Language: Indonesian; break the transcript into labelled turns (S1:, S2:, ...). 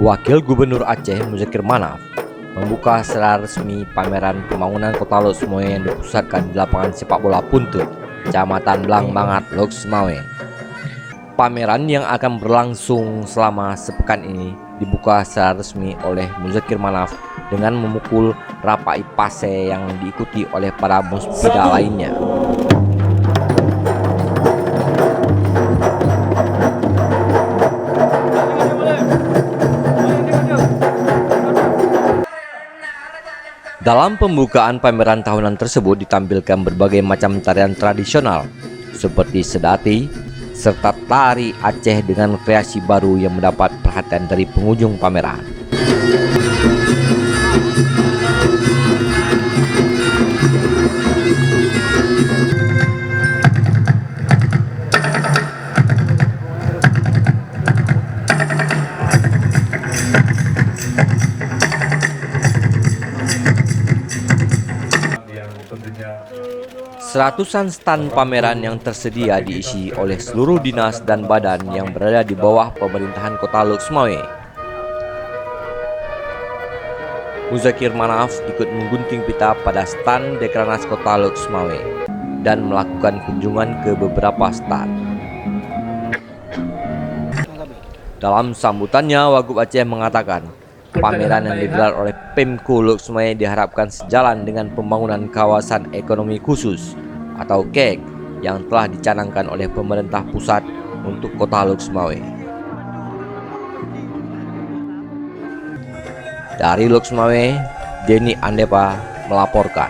S1: Wakil Gubernur Aceh Muzakir Manaf membuka secara resmi pameran pembangunan Kota Lok Sumawe yang dipusatkan di lapangan sepak bola Puntut, Kecamatan Blangbangat, Lok Sumawe. Pameran yang akan berlangsung selama sepekan ini dibuka secara resmi oleh Muzakir Manaf dengan memukul rapai pase yang diikuti oleh para musbida lainnya. Dalam pembukaan pameran tahunan tersebut ditampilkan berbagai macam tarian tradisional seperti sedati, serta tari Aceh dengan kreasi baru yang mendapat perhatian dari pengunjung pameran. Seratusan stand pameran yang tersedia diisi oleh seluruh dinas dan badan yang berada di bawah pemerintahan Kota Lok Sumawe. Muzakir Manaf ikut menggunting pita pada stand Dekranasda Kota Lok Sumawe dan melakukan kunjungan ke beberapa stand. Dalam sambutannya, Wagub Aceh mengatakan, pameran yang digelar oleh Pemko Lok Sumawe diharapkan sejalan dengan pembangunan kawasan ekonomi khusus atau KEK yang telah dicanangkan oleh pemerintah pusat untuk Kota Lok Sumawe. Dari Lok Sumawe, Denny Andepa melaporkan.